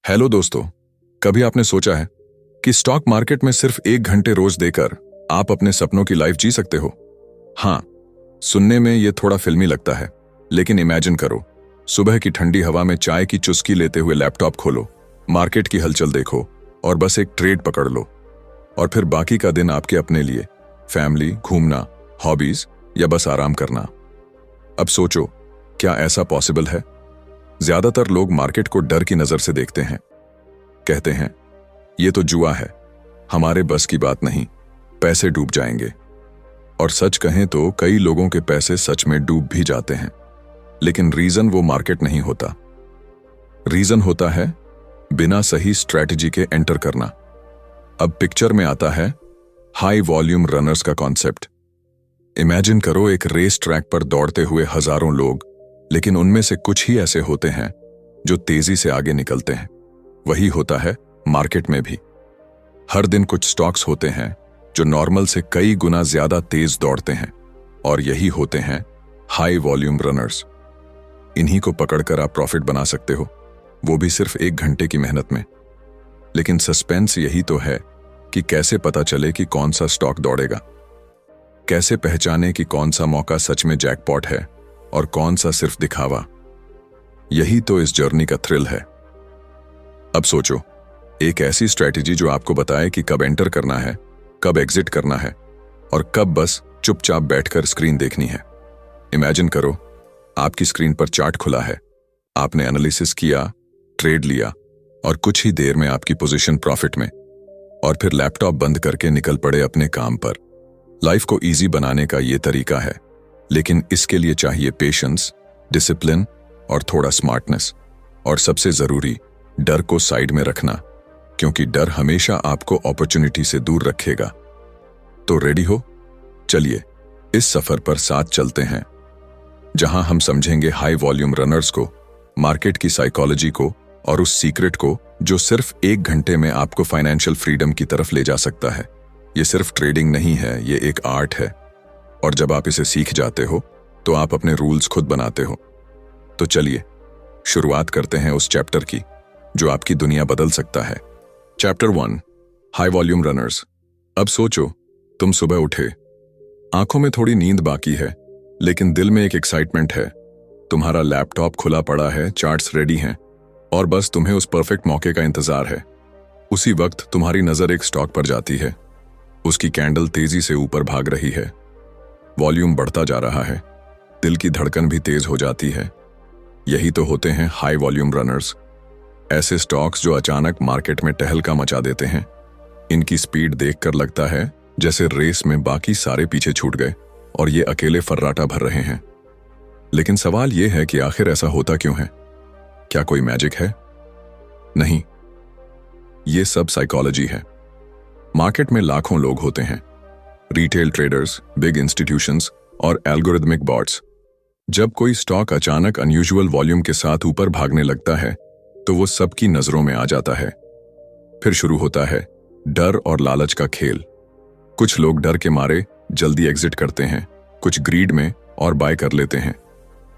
Hello दोस्तों, कभी आपने सोचा है कि स्टॉक मार्केट में सिर्फ 1 घंटे रोज देकर आप अपने सपनों की लाइफ जी सकते हो? हाँ, सुनने में ये थोड़ा फिल्मी लगता है, लेकिन इमेजिन करो, सुबह की ठंडी हवा में चाय की चुस्की लेते हुए लैपटॉप खोलो, मार्केट की हलचल देखो और बस एक ट्रेड पकड़ लो। और फिर बाकी का दिन आपके अपने लिए, फैमिली, घूमना, हॉबीज या बस आराम करना। अब सोचो, क्या ऐसा पॉसिबल है? ज्यादातर लोग मार्केट को डर की नजर से देखते हैं, कहते हैं ये तो जुआ है, हमारे बस की बात नहीं, पैसे डूब जाएंगे। और सच कहें तो कई लोगों के पैसे सच में डूब भी जाते हैं, लेकिन रीजन वो मार्केट नहीं होता। रीजन होता है बिना सही स्ट्रैटेजी के एंटर करना। अब पिक्चर में आता है हाई वॉल्यूम रनर्स का कॉन्सेप्ट। इमेजिन करो एक रेस ट्रैक पर दौड़ते हुए हजारों लोग, लेकिन उनमें से कुछ ही ऐसे होते हैं जो तेजी से आगे निकलते हैं। वही होता है मार्केट में भी। हर दिन कुछ स्टॉक्स होते हैं जो नॉर्मल से कई गुना ज्यादा तेज दौड़ते हैं, और यही होते हैं हाई वॉल्यूम रनर्स। इन्हीं को पकड़कर आप प्रॉफिट बना सकते हो, वो भी सिर्फ 1 घंटे की मेहनत में। लेकिन सस्पेंस यही तो है कि कैसे पता चले कि कौन सा स्टॉक दौड़ेगा, कैसे पहचाने कि कौन सा मौका सच में जैकपॉट है और कौन सा सिर्फ दिखावा। यही तो इस जर्नी का थ्रिल है। अब सोचो, एक ऐसी स्ट्रैटेजी जो आपको बताए कि कब एंटर करना है, कब एग्जिट करना है और कब बस चुपचाप बैठकर स्क्रीन देखनी है। इमेजिन करो, आपकी स्क्रीन पर चार्ट खुला है, आपने एनालिसिस किया, ट्रेड लिया और कुछ ही देर में आपकी पोजीशन प्रॉफिट में, और फिर लैपटॉप बंद करके निकल पड़े अपने काम पर। लाइफ को इजी बनाने का ये तरीका है, लेकिन इसके लिए चाहिए पेशेंस, डिसिप्लिन और थोड़ा स्मार्टनेस। और सबसे जरूरी, डर को साइड में रखना, क्योंकि डर हमेशा आपको अपॉर्चुनिटी से दूर रखेगा। तो रेडी हो? चलिए इस सफर पर साथ चलते हैं, जहां हम समझेंगे हाई वॉल्यूम रनर्स को, मार्केट की साइकोलॉजी को और उस सीक्रेट को जो सिर्फ 1 घंटे में आपको फाइनेंशियल फ्रीडम की तरफ ले जा सकता है। ये सिर्फ ट्रेडिंग नहीं है, ये एक आर्ट है, और जब आप इसे सीख जाते हो तो आप अपने रूल्स खुद बनाते हो। तो चलिए शुरुआत करते हैं उस चैप्टर की जो आपकी दुनिया बदल सकता है। Chapter 1, high volume runners. अब सोचो, तुम सुबह उठे, आंखों में थोड़ी नींद बाकी है, लेकिन दिल में एक एक्साइटमेंट है। तुम्हारा लैपटॉप खुला पड़ा है, चार्ट्स रेडी हैं, और बस तुम्हें उस परफेक्ट मौके का इंतजार है। उसी वक्त तुम्हारी नजर एक स्टॉक पर जाती है। उसकी कैंडल तेजी से ऊपर भाग रही है, वॉल्यूम बढ़ता जा रहा है, दिल की धड़कन भी तेज हो जाती है। यही तो होते हैं हाई वॉल्यूम रनर्स, ऐसे स्टॉक्स जो अचानक मार्केट में टहलका मचा देते हैं। इनकी स्पीड देखकर लगता है जैसे रेस में बाकी सारे पीछे छूट गए और ये अकेले फर्राटा भर रहे हैं। लेकिन सवाल ये है कि आखिर ऐसा होता क्यों है? क्या कोई मैजिक है? नहीं, ये सब साइकोलॉजी है। मार्केट में लाखों लोग होते हैं, रिटेल ट्रेडर्स, बिग इंस्टीट्यूशंस और एल्गोरिथमिक बॉट्स। जब कोई स्टॉक अचानक अनयूजुअल वॉल्यूम के साथ ऊपर भागने लगता है तो वो सबकी नजरों में आ जाता है। फिर शुरू होता है डर और लालच का खेल। कुछ लोग डर के मारे जल्दी एग्जिट करते हैं, कुछ ग्रीड में और बाय कर लेते हैं।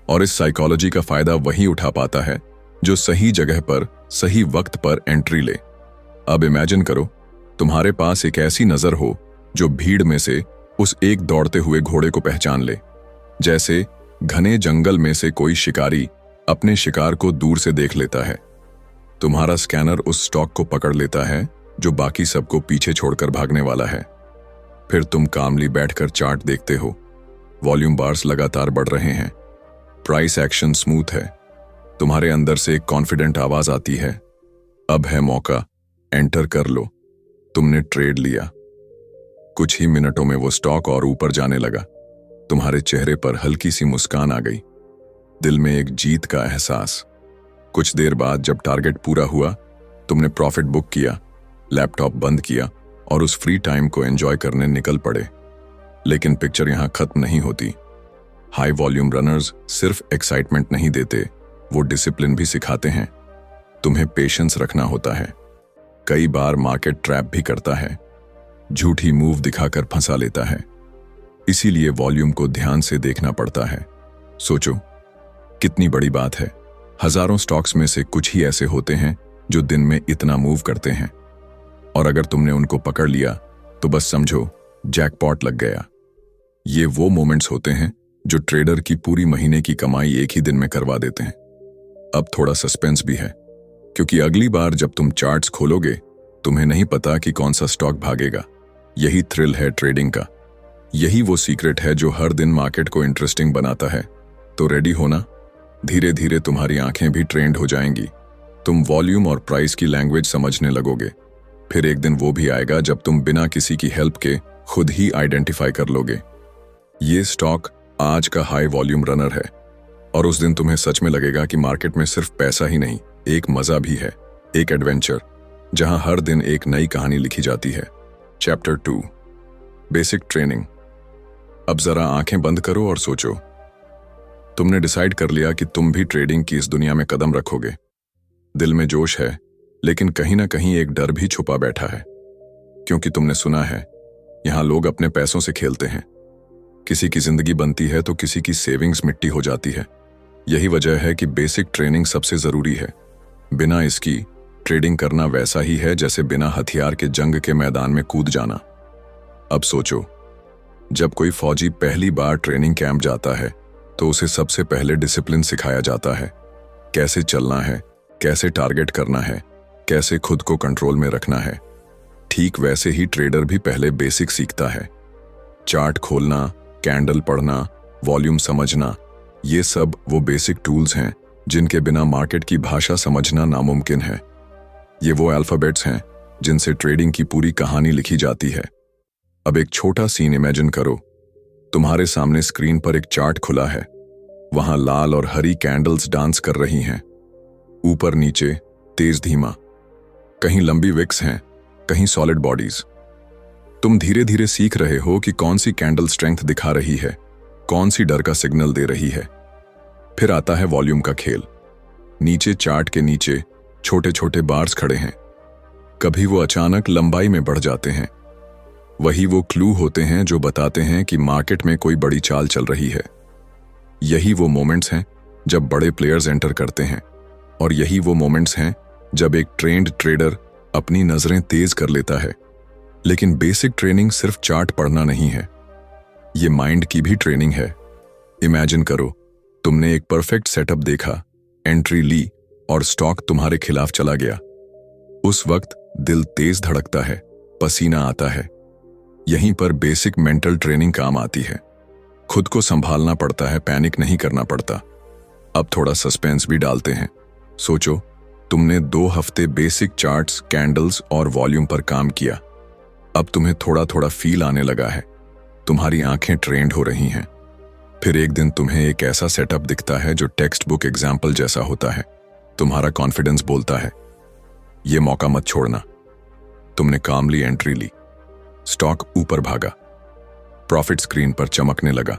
और इस साइकोलॉजी का फायदा वही उठा पाता है जो सही जगह पर सही वक्त पर एंट्री ले। अब इमेजिन करो, तुम्हारे पास एक ऐसी नजर हो जो भीड़ में से उस एक दौड़ते हुए घोड़े को पहचान ले, जैसे घने जंगल में से कोई शिकारी अपने शिकार को दूर से देख लेता है। तुम्हारा स्कैनर उस स्टॉक को पकड़ लेता है जो बाकी सबको पीछे छोड़कर भागने वाला है। फिर तुम कामली बैठकर चार्ट देखते हो, वॉल्यूम बार्स लगातार बढ़ रहे हैं, प्राइस एक्शन स्मूथ है। तुम्हारे अंदर से एक कॉन्फिडेंट आवाज आती है, अब है मौका, एंटर कर लो। तुमने ट्रेड लिया। कुछ ही मिनटों में वो स्टॉक और ऊपर जाने लगा। तुम्हारे चेहरे पर हल्की सी मुस्कान आ गई, दिल में एक जीत का एहसास। कुछ देर बाद जब टारगेट पूरा हुआ, तुमने प्रॉफिट बुक किया, लैपटॉप बंद किया और उस फ्री टाइम को एंजॉय करने निकल पड़े। लेकिन पिक्चर यहां खत्म नहीं होती। हाई वॉल्यूम रनर्स सिर्फ एक्साइटमेंट नहीं देते, वो डिसिप्लिन भी सिखाते हैं। तुम्हें पेशेंस रखना होता है। कई बार मार्केट ट्रैप भी करता है, झूठी मूव दिखाकर फंसा लेता है। इसीलिए वॉल्यूम को ध्यान से देखना पड़ता है। सोचो, कितनी बड़ी बात है, हजारों स्टॉक्स में से कुछ ही ऐसे होते हैं जो दिन में इतना मूव करते हैं। और अगर तुमने उनको पकड़ लिया तो बस समझो जैकपॉट लग गया। ये वो मोमेंट्स होते हैं जो ट्रेडर की पूरी महीने की कमाई एक ही दिन में करवा देते हैं। अब थोड़ा सस्पेंस भी है, क्योंकि अगली बार जब तुम चार्ट्स खोलोगे तुम्हें नहीं पता कि कौन सा स्टॉक भागेगा। यही थ्रिल है ट्रेडिंग का, यही वो सीक्रेट है जो हर दिन मार्केट को इंटरेस्टिंग बनाता है। तो रेडी होना, धीरे धीरे तुम्हारी आंखें भी ट्रेंड हो जाएंगी। तुम वॉल्यूम और प्राइस की लैंग्वेज समझने लगोगे। फिर एक दिन वो भी आएगा जब तुम बिना किसी की हेल्प के खुद ही आइडेंटिफाई कर लोगे ये स्टॉक आज का हाई वॉल्यूम रनर है। और उस दिन तुम्हें सच में लगेगा कि मार्केट में सिर्फ पैसा ही नहीं, एक मजा भी है, एक एडवेंचर जहां हर दिन एक नई कहानी लिखी जाती है। Chapter 2, basic training. अब जरा आंखें बंद करो और सोचो। तुमने डिसाइड कर लिया कि तुम भी ट्रेडिंग की इस दुनिया में कदम रखोगे। दिल में जोश है, लेकिन कहीं ना कहीं एक डर भी छुपा बैठा है, क्योंकि तुमने सुना है यहां लोग अपने पैसों से खेलते हैं। किसी की जिंदगी बनती है तो किसी की सेविंग्स मिट्टी हो जाती है। यही वजह है कि बेसिक ट्रेनिंग सबसे जरूरी है। बिना इसकी ट्रेडिंग करना वैसा ही है जैसे बिना हथियार के जंग के मैदान में कूद जाना। अब सोचो, जब कोई फौजी पहली बार ट्रेनिंग कैंप जाता है तो उसे सबसे पहले डिसिप्लिन सिखाया जाता है। कैसे चलना है, कैसे टारगेट करना है, कैसे खुद को कंट्रोल में रखना है। ठीक वैसे ही ट्रेडर भी पहले बेसिक सीखता है। चार्ट खोलना, कैंडल पढ़ना, वॉल्यूम समझना, ये सब वो बेसिक टूल्स हैं जिनके बिना मार्केट की भाषा समझना नामुमकिन है। ये वो अल्फाबेट्स हैं जिनसे ट्रेडिंग की पूरी कहानी लिखी जाती है। अब एक छोटा सीन इमेजिन करो। तुम्हारे सामने स्क्रीन पर एक चार्ट खुला है। वहां लाल और हरी कैंडल्स डांस कर रही हैं, ऊपर नीचे, तेज धीमा। कहीं लंबी विक्स हैं, कहीं सॉलिड बॉडीज। तुम धीरे धीरे सीख रहे हो कि कौन सी कैंडल स्ट्रेंथ दिखा रही है, कौन सी डर का सिग्नल दे रही है। फिर आता है वॉल्यूम का खेल। नीचे चार्ट के नीचे छोटे छोटे बार्स खड़े हैं। कभी वो अचानक लंबाई में बढ़ जाते हैं। वही वो क्लू होते हैं जो बताते हैं कि मार्केट में कोई बड़ी चाल चल रही है। यही वो मोमेंट्स हैं जब बड़े प्लेयर्स एंटर करते हैं, और यही वो मोमेंट्स हैं जब एक ट्रेंड ट्रेडर अपनी नजरें तेज कर लेता है। लेकिन बेसिक ट्रेनिंग सिर्फ चार्ट पढ़ना नहीं है, ये माइंड की भी ट्रेनिंग है। इमेजिन करो, तुमने एक परफेक्ट सेटअप देखा, एंट्री ली और स्टॉक तुम्हारे खिलाफ चला गया। उस वक्त दिल तेज धड़कता है, पसीना आता है। यहीं पर बेसिक मेंटल ट्रेनिंग काम आती है। खुद को संभालना पड़ता है, पैनिक नहीं करना पड़ता। अब थोड़ा सस्पेंस भी डालते हैं। सोचो, तुमने 2 हफ्ते बेसिक चार्ट्स, कैंडल्स और वॉल्यूम पर काम किया। अब तुम्हें थोड़ा थोड़ा फील आने लगा है, तुम्हारी आंखें ट्रेंड हो रही हैं। फिर एक दिन तुम्हें एक ऐसा सेटअप दिखता है जो टेक्स्ट बुक एग्जाम्पल जैसा होता है। तुम्हारा कॉन्फिडेंस बोलता है, ये मौका मत छोड़ना। तुमने कामली एंट्री ली, स्टॉक ऊपर भागा, प्रॉफिट स्क्रीन पर चमकने लगा।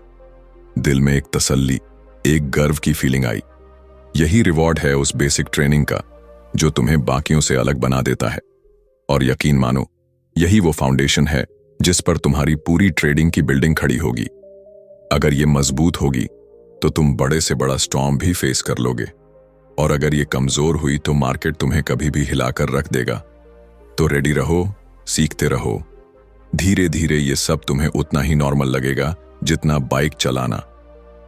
दिल में एक तसल्ली, एक गर्व की फीलिंग आई। यही रिवॉर्ड है उस बेसिक ट्रेनिंग का जो तुम्हें बाकियों से अलग बना देता है। और यकीन मानो, यही वो फाउंडेशन है जिस पर तुम्हारी पूरी ट्रेडिंग की बिल्डिंग खड़ी होगी। अगर ये मजबूत होगी तो तुम बड़े से बड़ा स्टॉर्म भी फेस कर लोगे, और अगर ये कमजोर हुई तो मार्केट तुम्हें कभी भी हिलाकर रख देगा। तो रेडी रहो, सीखते रहो। धीरे धीरे ये सब तुम्हें उतना ही नॉर्मल लगेगा जितना बाइक चलाना।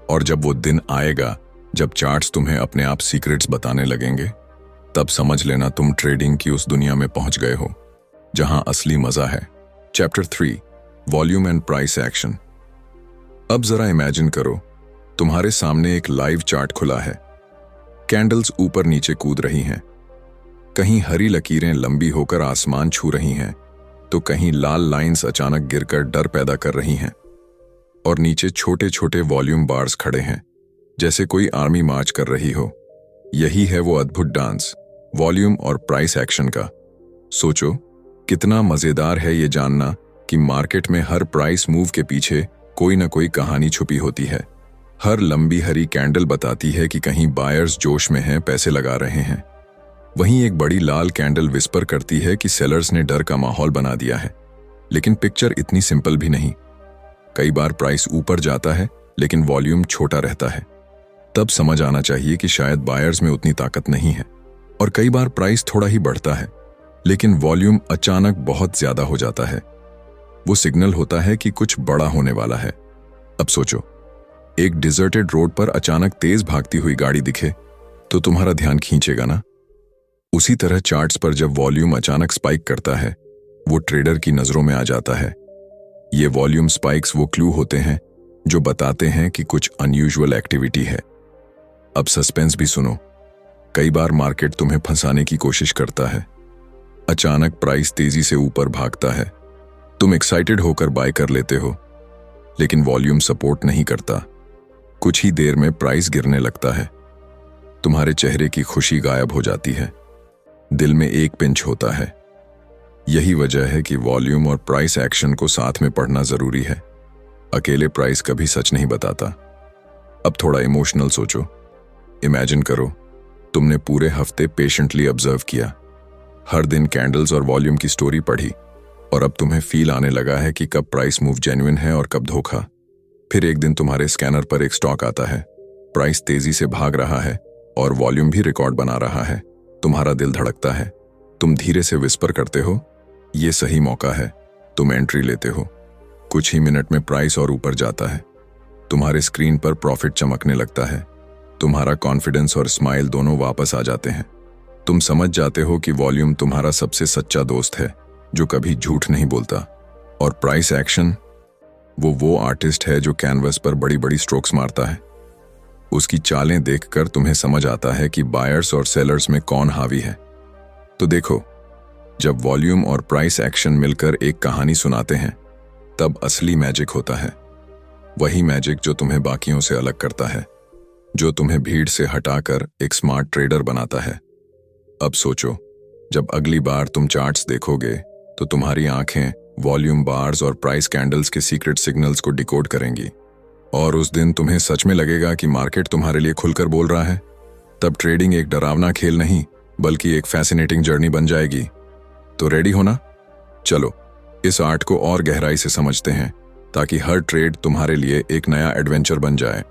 और जब वो दिन आएगा जब चार्ट्स तुम्हें अपने आप सीक्रेट्स बताने लगेंगे, तब समझ लेना तुम ट्रेडिंग की उस दुनिया में पहुंच गए हो जहां असली मजा है। Chapter 3, volume and price action. अब जरा इमेजिन करो, तुम्हारे सामने एक लाइव चार्ट खुला है। कैंडल्स ऊपर नीचे कूद रही हैं। कहीं हरी लकीरें लंबी होकर आसमान छू रही हैं, तो कहीं लाल लाइंस अचानक गिरकर डर पैदा कर रही हैं। और नीचे छोटे छोटे वॉल्यूम बार्स खड़े हैं, जैसे कोई आर्मी मार्च कर रही हो। यही है वो अद्भुत डांस, वॉल्यूम और प्राइस एक्शन का। सोचो, कितना मजेदार है ये जानना कि मार्केट में हर प्राइस मूव के पीछे कोई ना कोई कहानी छुपी होती है। हर लंबी हरी कैंडल बताती है कि कहीं बायर्स जोश में हैं, पैसे लगा रहे हैं। वहीं एक बड़ी लाल कैंडल विस्पर करती है कि सेलर्स ने डर का माहौल बना दिया है। लेकिन पिक्चर इतनी सिंपल भी नहीं। कई बार प्राइस ऊपर जाता है लेकिन वॉल्यूम छोटा रहता है। तब समझ आना चाहिए कि शायद बायर्स में उतनी ताकत नहीं है और कई बार प्राइस थोड़ा ही बढ़ता है, लेकिन वॉल्यूम अचानक बहुत ज्यादा हो जाता है। वो सिग्नल होता है कि कुछ बड़ा होने वाला है। अब सोचो, एक डिजर्टेड रोड पर अचानक तेज भागती हुई गाड़ी दिखे तो तुम्हारा ध्यान खींचेगा ना? उसी तरह चार्ट्स पर जब वॉल्यूम अचानक स्पाइक करता है, वो ट्रेडर की नजरों में आ जाता है। ये वॉल्यूम स्पाइक्स वो क्लू होते हैं जो बताते हैं कि कुछ अनयूजुअल एक्टिविटी है। अब सस्पेंस भी सुनो। कई बार मार्केट तुम्हें फंसाने की कोशिश करता है। अचानक प्राइस तेजी से ऊपर भागता है, तुम एक्साइटेड होकर बाय कर लेते हो, लेकिन वॉल्यूम सपोर्ट नहीं करता। कुछ ही देर में प्राइस गिरने लगता है, तुम्हारे चेहरे की खुशी गायब हो जाती है, दिल में एक पिंच होता है। यही वजह है कि वॉल्यूम और प्राइस एक्शन को साथ में पढ़ना जरूरी है। अकेले प्राइस कभी सच नहीं बताता। अब थोड़ा इमोशनल सोचो। इमेजिन करो, तुमने पूरे हफ्ते पेशेंटली ऑब्जर्व किया, हर दिन कैंडल्स और वॉल्यूम की स्टोरी पढ़ी, और अब तुम्हें फील आने लगा है कि कब प्राइस मूव जेन्युइन है और कब धोखा। फिर एक दिन तुम्हारे स्कैनर पर एक स्टॉक आता है, प्राइस तेजी से भाग रहा है और वॉल्यूम भी रिकॉर्ड बना रहा है। तुम्हारा दिल धड़कता है, तुम धीरे से विस्पर करते हो, ये सही मौका है। तुम एंट्री लेते हो। कुछ ही मिनट में प्राइस और ऊपर जाता है, तुम्हारे स्क्रीन पर प्रॉफिट चमकने लगता है, तुम्हारा कॉन्फिडेंस और स्माइल दोनों वापस आ जाते हैं। तुम समझ जाते हो कि वॉल्यूम तुम्हारा सबसे सच्चा दोस्त है जो कभी झूठ नहीं बोलता, और प्राइस एक्शन वो आर्टिस्ट है जो कैनवस पर बड़ी बड़ी स्ट्रोक्स मारता है। उसकी चालें देखकर तुम्हें समझ आता है कि बायर्स और सेलर्स में कौन हावी है। तो देखो, जब वॉल्यूम और प्राइस एक्शन मिलकर एक कहानी सुनाते हैं, तब असली मैजिक होता है। वही मैजिक जो तुम्हें बाकियों से अलग करता है, जो तुम्हें भीड़ से हटाकर एक स्मार्ट ट्रेडर बनाता है। अब सोचो, जब अगली बार तुम चार्ट्स देखोगे तो तुम्हारी आंखें वॉल्यूम बार्स और प्राइस कैंडल्स के सीक्रेट सिग्नल्स को डिकोड करेंगी, और उस दिन तुम्हें सच में लगेगा कि मार्केट तुम्हारे लिए खुलकर बोल रहा है। तब ट्रेडिंग एक डरावना खेल नहीं, बल्कि एक फैसिनेटिंग जर्नी बन जाएगी। तो रेडी हो ना? चलो इस आर्ट को और गहराई से समझते हैं, ताकि हर ट्रेड तुम्हारे लिए एक नया एडवेंचर बन जाए।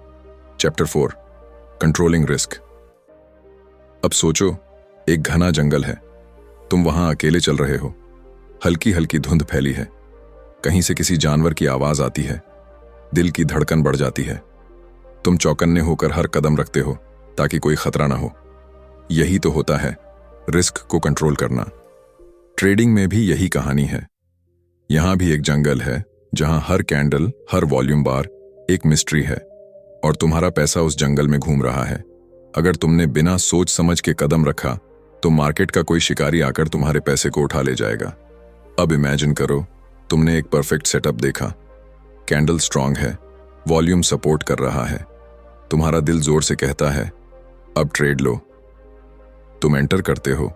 Chapter 4, controlling risk. अब सोचो, एक घना जंगल है, तुम वहां अकेले चल रहे हो, हल्की हल्की धुंध फैली है, कहीं से किसी जानवर की आवाज आती है, दिल की धड़कन बढ़ जाती है। तुम चौकन्ने होकर हर कदम रखते हो ताकि कोई खतरा ना हो। यही तो होता है रिस्क को कंट्रोल करना। ट्रेडिंग में भी यही कहानी है। यहां भी एक जंगल है जहां हर कैंडल, हर वॉल्यूम बार एक मिस्ट्री है, और तुम्हारा पैसा उस जंगल में घूम रहा है। अगर तुमने बिना सोच समझ के कदम रखा तो मार्केट का कोई शिकारी आकर तुम्हारे पैसे को उठा ले जाएगा। अब इमेजिन करो, तुमने एक परफेक्ट सेटअप देखा, कैंडल स्ट्रांग है, वॉल्यूम सपोर्ट कर रहा है, तुम्हारा दिल जोर से कहता है अब ट्रेड लो। तुम एंटर करते हो,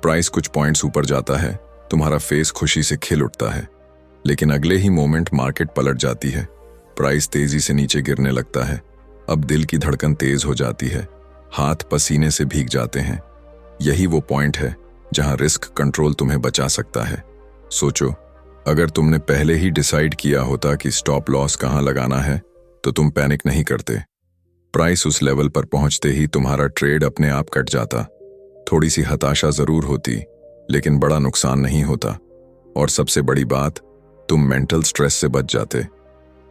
प्राइस कुछ पॉइंट्स ऊपर जाता है, तुम्हारा फेस खुशी से खिल उठता है, लेकिन अगले ही मोमेंट मार्केट पलट जाती है, प्राइस तेजी से नीचे गिरने लगता है। अब दिल की धड़कन तेज हो जाती है, हाथ पसीने से भीग जाते हैं। यही वो पॉइंट है जहां रिस्क कंट्रोल तुम्हें बचा सकता है। सोचो, अगर तुमने पहले ही डिसाइड किया होता कि स्टॉप लॉस कहां लगाना है, तो तुम पैनिक नहीं करते। प्राइस उस लेवल पर पहुंचते ही तुम्हारा ट्रेड अपने आप कट जाता। थोड़ी सी हताशा जरूर होती, लेकिन बड़ा नुकसान नहीं होता, और सबसे बड़ी बात, तुम मेंटल स्ट्रेस से बच जाते।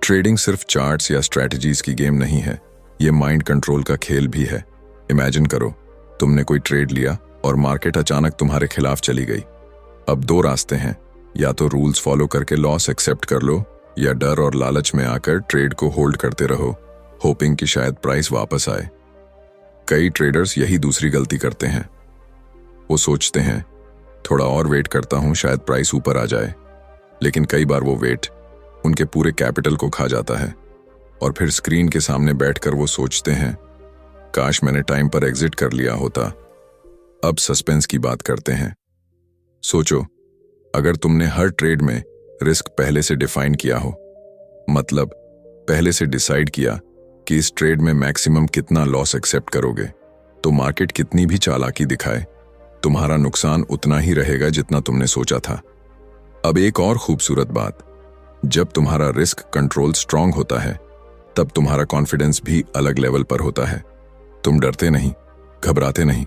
ट्रेडिंग सिर्फ चार्ट्स या स्ट्रैटेजीज की गेम नहीं है, ये माइंड कंट्रोल का खेल भी है। इमेजिन करो, तुमने कोई ट्रेड लिया और मार्केट अचानक तुम्हारे खिलाफ चली गई। अब दो रास्ते हैं, या तो रूल्स फॉलो करके लॉस एक्सेप्ट कर लो, या डर और लालच में आकर ट्रेड को होल्ड करते रहो, होपिंग कि शायद प्राइस वापस आए। कई ट्रेडर्स यही दूसरी गलती करते हैं। वो सोचते हैं थोड़ा और वेट करता हूं, शायद प्राइस ऊपर आ जाए, लेकिन कई बार वो वेट उनके पूरे कैपिटल को खा जाता है, और फिर स्क्रीन के सामने बैठकर वो सोचते हैं काश मैंने टाइम पर एग्जिट कर लिया होता। अब सस्पेंस की बात करते हैं। सोचो, अगर तुमने हर ट्रेड में रिस्क पहले से डिफाइन किया हो, मतलब पहले से डिसाइड किया कि इस ट्रेड में मैक्सिमम कितना लॉस एक्सेप्ट करोगे, तो मार्केट कितनी भी चालाकी दिखाए, तुम्हारा नुकसान उतना ही रहेगा जितना तुमने सोचा था। अब एक और खूबसूरत बात, जब तुम्हारा रिस्क कंट्रोल स्ट्रांग होता है, तब तुम्हारा कॉन्फिडेंस भी अलग लेवल पर होता है। तुम डरते नहीं, घबराते नहीं,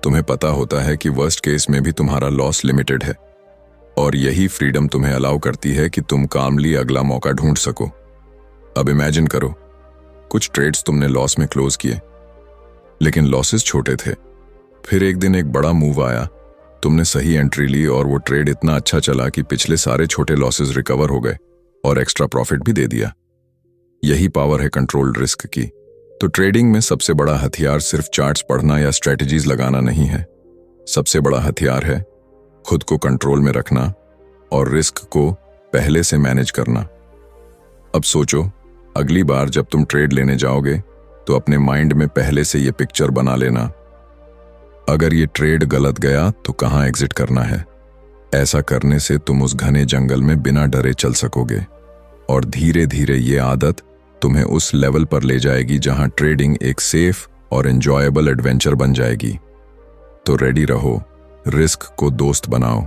तुम्हें पता होता है कि वर्स्ट केस में भी तुम्हारा लॉस लिमिटेड है, और यही फ्रीडम तुम्हें अलाउ करती है कि तुम कामली अगला मौका ढूंढ सको। अब इमेजिन करो, कुछ ट्रेड्स तुमने लॉस में क्लोज किए, लेकिन लॉसेस छोटे थे। फिर एक दिन एक बड़ा मूव आया, तुमने सही एंट्री ली और वो ट्रेड इतना अच्छा चला कि पिछले सारे छोटे लॉसेस रिकवर हो गए और एक्स्ट्रा प्रॉफिट भी दे दिया। यही पावर है कंट्रोल्ड रिस्क की। तो ट्रेडिंग में सबसे बड़ा हथियार सिर्फ चार्ट्स पढ़ना या स्ट्रेटजीज लगाना नहीं है। सबसे बड़ा हथियार है खुद को कंट्रोल में रखना और रिस्क को पहले से मैनेज करना। अब सोचो, अगली बार जब तुम ट्रेड लेने जाओगे तो अपने माइंड में पहले से ये पिक्चर बना लेना, अगर ये ट्रेड गलत गया तो कहाँ एग्जिट करना है। ऐसा करने से तुम उस घने जंगल में बिना डरे चल सकोगे और धीरे धीरे ये आदत तुम्हें उस लेवल पर ले जाएगी जहां ट्रेडिंग एक सेफ और एंजॉयबल एडवेंचर बन जाएगी। तो रेडी रहो, रिस्क को दोस्त बनाओ,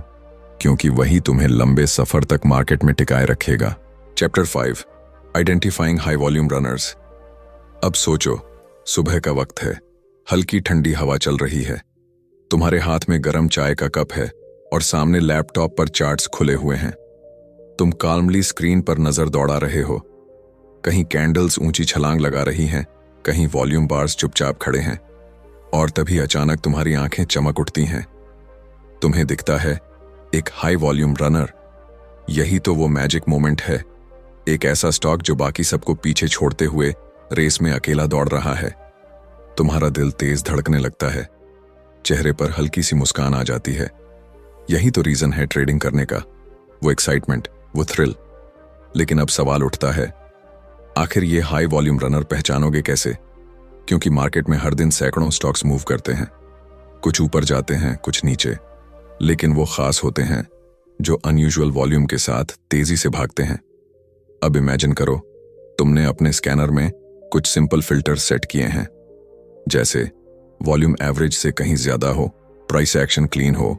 क्योंकि वही तुम्हें लंबे सफर तक मार्केट में टिकाए रखेगा। Chapter 5, identifying high volume runners. अब सोचो, सुबह का वक्त है, हल्की ठंडी हवा चल रही है, तुम्हारे हाथ में गर्म चाय का कप है और सामने लैपटॉप पर चार्ट्स खुले हुए हैं। तुम काल्मली स्क्रीन पर नजर दौड़ा रहे हो। कहीं कैंडल्स ऊंची छलांग लगा रही हैं, कहीं वॉल्यूम बार्स चुपचाप खड़े हैं, और तभी अचानक तुम्हारी आंखें चमक उठती हैं। तुम्हें दिखता है एक हाई वॉल्यूम रनर। यही तो वो मैजिक मोमेंट है, एक ऐसा स्टॉक जो बाकी सबको पीछे छोड़ते हुए रेस में अकेला दौड़ रहा है। तुम्हारा दिल तेज धड़कने लगता है, चेहरे पर हल्की सी मुस्कान आ जाती है। यही तो रीजन है ट्रेडिंग करने का, वो एक्साइटमेंट, वो थ्रिल। लेकिन अब सवाल उठता है, आखिर ये हाई वॉल्यूम रनर पहचानोगे कैसे? क्योंकि मार्केट में हर दिन सैकड़ों स्टॉक्स मूव करते हैं, कुछ ऊपर जाते हैं, कुछ नीचे, लेकिन वो खास होते हैं जो अनयूजुअल वॉल्यूम के साथ तेजी से भागते हैं। अब इमेजिन करो, तुमने अपने स्कैनर में कुछ सिंपल फिल्टर सेट किए हैं, जैसे वॉल्यूम एवरेज से कहीं ज्यादा हो, प्राइस एक्शन क्लीन हो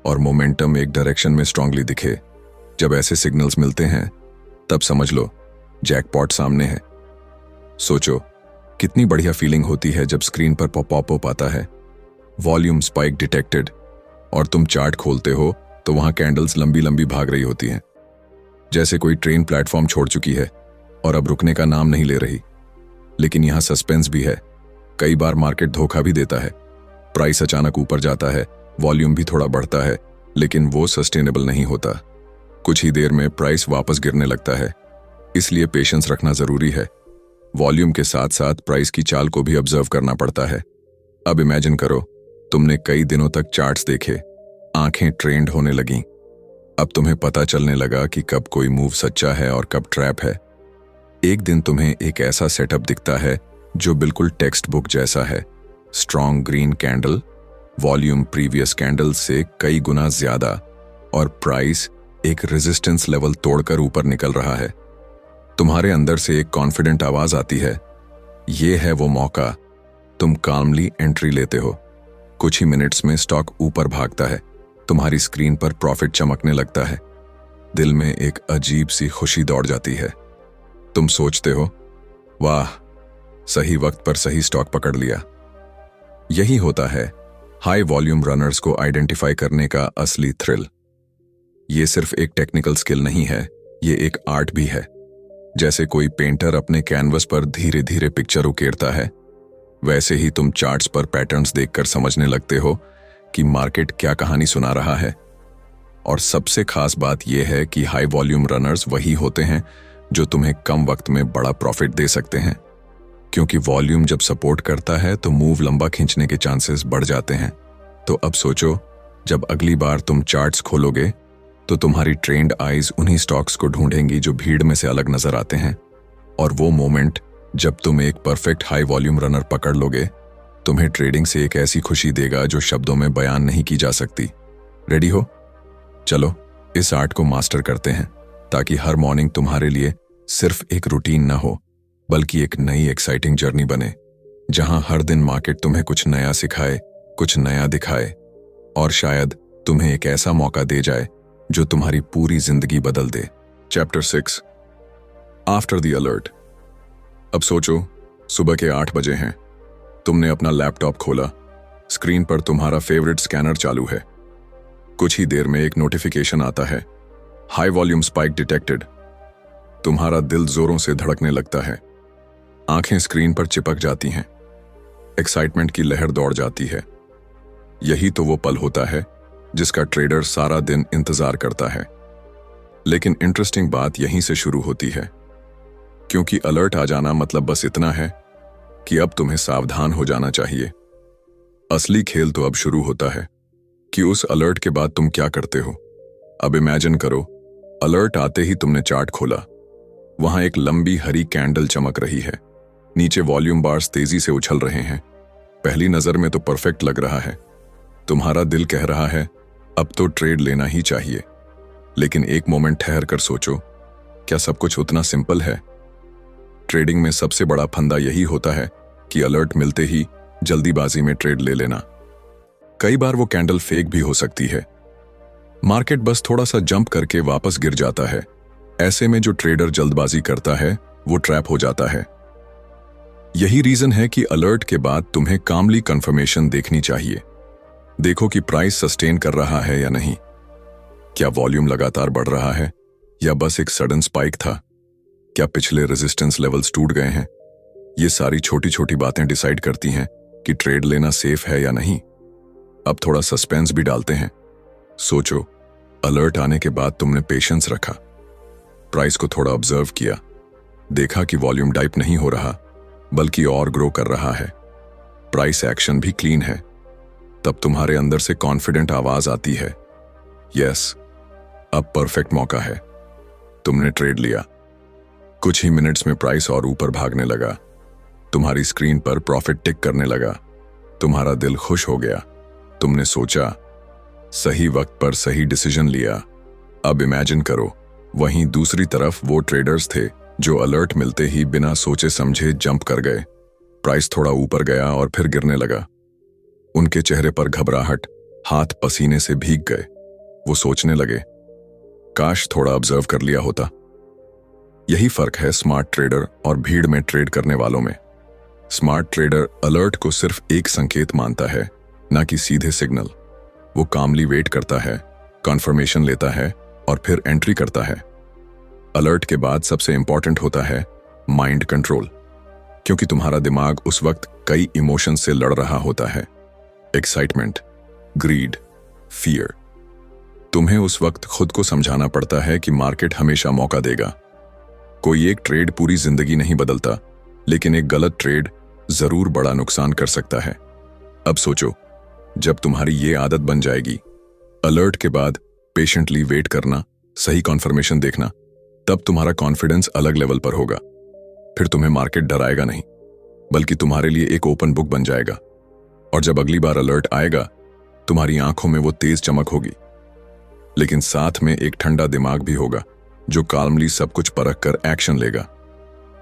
और मोमेंटम एक डायरेक्शन में स्ट्रांगली दिखे। जब ऐसे सिग्नल्स मिलते हैं तब समझ लो जैकपॉट सामने है। सोचो कितनी बढ़िया फीलिंग होती है जब स्क्रीन पर पॉप आता है, वॉल्यूम स्पाइक डिटेक्टेड, और तुम चार्ट खोलते हो तो वहां कैंडल्स लंबी लंबी भाग रही होती हैं, जैसे कोई ट्रेन प्लेटफॉर्म छोड़ चुकी है और अब रुकने का नाम नहीं ले रही। लेकिन यहां सस्पेंस भी है, कई बार मार्केट धोखा भी देता है। प्राइस अचानक ऊपर जाता है, वॉल्यूम भी थोड़ा बढ़ता है, लेकिन वो सस्टेनेबल नहीं होता। कुछ ही देर में प्राइस वापस गिरने लगता है। इसलिए पेशेंस रखना जरूरी है। वॉल्यूम के साथ साथ प्राइस की चाल को भी ऑब्जर्व करना पड़ता है। अब इमेजिन करो, तुमने कई दिनों तक चार्ट्स देखे, आंखें ट्रेंड होने लगीं। अब तुम्हें पता चलने लगा कि कब कोई मूव सच्चा है और कब ट्रैप है। एक दिन तुम्हें एक ऐसा सेटअप दिखता है जो बिल्कुल टेक्स्ट बुक जैसा है। Strong green candle, volume previous candle से कई गुना ज्यादा, और प्राइस एक रेजिस्टेंस लेवल तोड़कर ऊपर निकल रहा है। तुम्हारे अंदर से एक कॉन्फिडेंट आवाज आती है, ये है वो मौका। तुम काल्मली एंट्री लेते हो। कुछ ही मिनट्स में स्टॉक ऊपर भागता है, तुम्हारी स्क्रीन पर प्रॉफिट चमकने लगता है। दिल में एक अजीब सी खुशी दौड़ जाती है। तुम सोचते हो, वाह, सही वक्त पर सही स्टॉक पकड़ लिया। यही होता है हाई वॉल्यूम रनर्स को आइडेंटिफाई करने का असली थ्रिल। ये सिर्फ एक टेक्निकल स्किल नहीं है, ये एक आर्ट भी है। जैसे कोई पेंटर अपने कैनवस पर धीरे धीरे पिक्चर उकेरता है, वैसे ही तुम चार्ट्स पर पैटर्न्स देखकर समझने लगते हो कि मार्केट क्या कहानी सुना रहा है। और सबसे खास बात यह है कि हाई वॉल्यूम रनर्स वही होते हैं जो तुम्हें कम वक्त में बड़ा प्रॉफिट दे सकते हैं, क्योंकि वॉल्यूम जब सपोर्ट करता है तो मूव लंबा खींचने के चांसेस बढ़ जाते हैं। तो अब सोचो, जब अगली बार तुम चार्ट्स खोलोगे तो तुम्हारी ट्रेंड आईज उन्हीं स्टॉक्स को ढूंढेंगी जो भीड़ में से अलग नजर आते हैं। और वो मोमेंट जब तुम एक परफेक्ट हाई वॉल्यूम रनर पकड़ लोगे, तुम्हें ट्रेडिंग से एक ऐसी खुशी देगा जो शब्दों में बयान नहीं की जा सकती। रेडी हो? चलो इस आर्ट को मास्टर करते हैं, ताकि हर मॉर्निंग तुम्हारे लिए सिर्फ एक रूटीन ना हो, बल्कि एक नई एक्साइटिंग जर्नी बने, जहां हर दिन मार्केट तुम्हें कुछ नया सिखाए, कुछ नया दिखाए, और शायद तुम्हें एक ऐसा मौका दे जाए जो तुम्हारी पूरी जिंदगी बदल दे। Chapter 6, after the alert. अब सोचो, सुबह के 8 बजे हैं, तुमने अपना लैपटॉप खोला, स्क्रीन पर तुम्हारा फेवरेट स्कैनर चालू है। कुछ ही देर में एक नोटिफिकेशन आता है, हाई वॉल्यूम स्पाइक डिटेक्टेड। तुम्हारा दिल जोरों से धड़कने लगता है, आंखें स्क्रीन पर चिपक जाती हैं, एक्साइटमेंट की लहर दौड़ जाती है। यही तो वो पल होता है जिसका ट्रेडर सारा दिन इंतजार करता है। लेकिन इंटरेस्टिंग बात यहीं से शुरू होती है, क्योंकि अलर्ट आ जाना मतलब बस इतना है कि अब तुम्हें सावधान हो जाना चाहिए। असली खेल तो अब शुरू होता है कि उस अलर्ट के बाद तुम क्या करते हो। अब इमेजिन करो, अलर्ट आते ही तुमने चार्ट खोला। वहां एक लंबी हरी कैंडल चमक रही है, नीचे वॉल्यूम बार्स तेजी से उछल रहे हैं। पहली नजर में तो परफेक्ट लग रहा है। तुम्हारा दिल कह रहा है अब तो ट्रेड लेना ही चाहिए। लेकिन एक मोमेंट ठहर कर सोचो, क्या सब कुछ उतना सिंपल है? ट्रेडिंग में सबसे बड़ा फंदा यही होता है कि अलर्ट मिलते ही जल्दीबाजी में ट्रेड ले लेना। कई बार वो कैंडल फेक भी हो सकती है। मार्केट बस थोड़ा सा जंप करके वापस गिर जाता है। ऐसे में जो ट्रेडर जल्दबाजी करता है वो ट्रैप हो जाता है। यही रीजन है कि अलर्ट के बाद तुम्हें कामली कंफर्मेशन देखनी चाहिए। देखो कि प्राइस सस्टेन कर रहा है या नहीं, क्या वॉल्यूम लगातार बढ़ रहा है या बस एक सडन स्पाइक था, क्या पिछले रेजिस्टेंस लेवल्स टूट गए हैं। ये सारी छोटी छोटी बातें डिसाइड करती हैं कि ट्रेड लेना सेफ है या नहीं। अब थोड़ा सस्पेंस भी डालते हैं। सोचो, अलर्ट आने के बाद तुमने पेशेंस रखा, प्राइस को थोड़ा ऑब्जर्व किया, देखा कि वॉल्यूम डाइप नहीं हो रहा बल्कि और ग्रो कर रहा है, प्राइस एक्शन भी क्लीन है। तब तुम्हारे अंदर से कॉन्फिडेंट आवाज आती है, यस, अब परफेक्ट मौका है। तुमने ट्रेड लिया। कुछ ही मिनट्स में प्राइस और ऊपर भागने लगा। तुम्हारी स्क्रीन पर प्रॉफिट टिक करने लगा। तुम्हारा दिल खुश हो गया। तुमने सोचा, सही वक्त पर सही डिसीजन लिया। अब इमेजिन करो, वहीं दूसरी तरफ वो ट्रेडर्स थे जो अलर्ट मिलते ही बिना सोचे समझे जंप कर गए। प्राइस थोड़ा ऊपर गया और फिर गिरने लगा। उनके चेहरे पर घबराहट, हाथ पसीने से भीग गए। वो सोचने लगे, काश थोड़ा ऑब्जर्व कर लिया होता। यही फर्क है स्मार्ट ट्रेडर और भीड़ में ट्रेड करने वालों में। स्मार्ट ट्रेडर अलर्ट को सिर्फ एक संकेत मानता है, ना कि सीधे सिग्नल। वो कामली वेट करता है, कॉन्फर्मेशन लेता है और फिर एंट्री करता है। अलर्ट के बाद सबसे इंपॉर्टेंट होता है माइंड कंट्रोल, क्योंकि तुम्हारा दिमाग उस वक्त कई इमोशन से लड़ रहा होता है। Excitement, greed, fear. तुम्हें उस वक्त खुद को समझाना पड़ता है कि मार्केट हमेशा मौका देगा। कोई एक ट्रेड पूरी जिंदगी नहीं बदलता, लेकिन एक गलत ट्रेड जरूर बड़ा नुकसान कर सकता है। अब सोचो, जब तुम्हारी ये आदत बन जाएगी, अलर्ट के बाद पेशेंटली वेट करना, सही कॉन्फर्मेशन देखना, तब तुम्हारा कॉन्फिडेंस अलग लेवल पर होगा। फिर तुम्हें मार्केट डराएगा नहीं, बल्कि तुम्हारे लिए एक ओपन बुक बन जाएगा। और जब अगली बार अलर्ट आएगा, तुम्हारी आंखों में वो तेज चमक होगी, लेकिन साथ में एक ठंडा दिमाग भी होगा जो काल्मली सब कुछ परख कर एक्शन लेगा।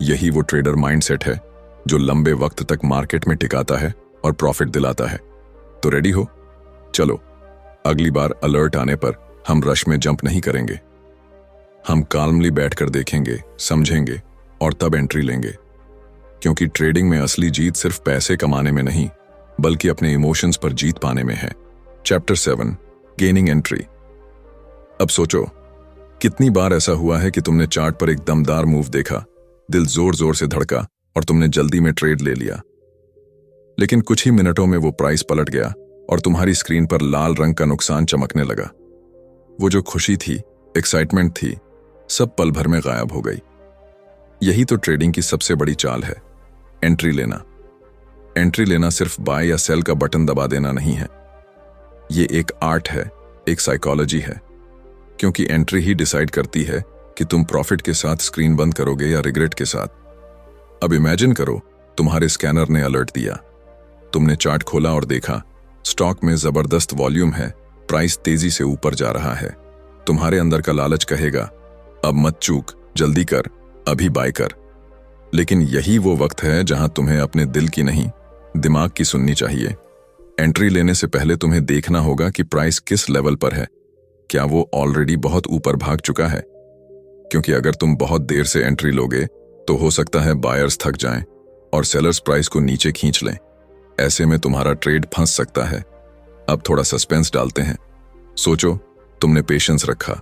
यही वो ट्रेडर माइंडसेट है जो लंबे वक्त तक मार्केट में टिकाता है और प्रॉफिट दिलाता है। तो रेडी हो? चलो, अगली बार अलर्ट आने पर हम रश में जंप नहीं करेंगे। हम काल्मली बैठकर देखेंगे, समझेंगे और तब एंट्री लेंगे, क्योंकि ट्रेडिंग में असली जीत सिर्फ पैसे कमाने में नहीं, बल्कि अपने इमोशंस पर जीत पाने में है। Chapter 7, gaining entry. अब सोचो, कितनी बार ऐसा हुआ है कि तुमने चार्ट पर एक दमदार मूव देखा, दिल जोर जोर से धड़का और तुमने जल्दी में ट्रेड ले लिया। लेकिन कुछ ही मिनटों में वो प्राइस पलट गया और तुम्हारी स्क्रीन पर लाल रंग का नुकसान चमकने लगा। वो जो खुशी थी, एक्साइटमेंट थी, सब पल भर में गायब हो गई। यही तो ट्रेडिंग की सबसे बड़ी चाल है, एंट्री लेना। एंट्री लेना सिर्फ बाय या सेल का बटन दबा देना नहीं है। ये एक आर्ट है, एक साइकोलॉजी है, क्योंकि एंट्री ही डिसाइड करती है कि तुम प्रॉफिट के साथ स्क्रीन बंद करोगे या रिग्रेट के साथ। अब इमेजिन करो, तुम्हारे स्कैनर ने अलर्ट दिया। तुमने चार्ट खोला और देखा, स्टॉक में जबरदस्त वॉल्यूम है, प्राइस तेजी से ऊपर जा रहा है। तुम्हारे अंदर का लालच कहेगा, अब मत चूक, जल्दी कर, अभी बाय कर। लेकिन यही वो वक्त है जहां तुम्हें अपने दिल की नहीं, दिमाग की सुननी चाहिए। एंट्री लेने से पहले तुम्हें देखना होगा कि प्राइस किस लेवल पर है। क्या वो ऑलरेडी बहुत ऊपर भाग चुका है? क्योंकि अगर तुम बहुत देर से एंट्री लोगे तो हो सकता है बायर्स थक जाएं और सेलर्स प्राइस को नीचे खींच लें। ऐसे में तुम्हारा ट्रेड फंस सकता है। अब थोड़ा सस्पेंस डालते हैं। सोचो, तुमने पेशेंस रखा,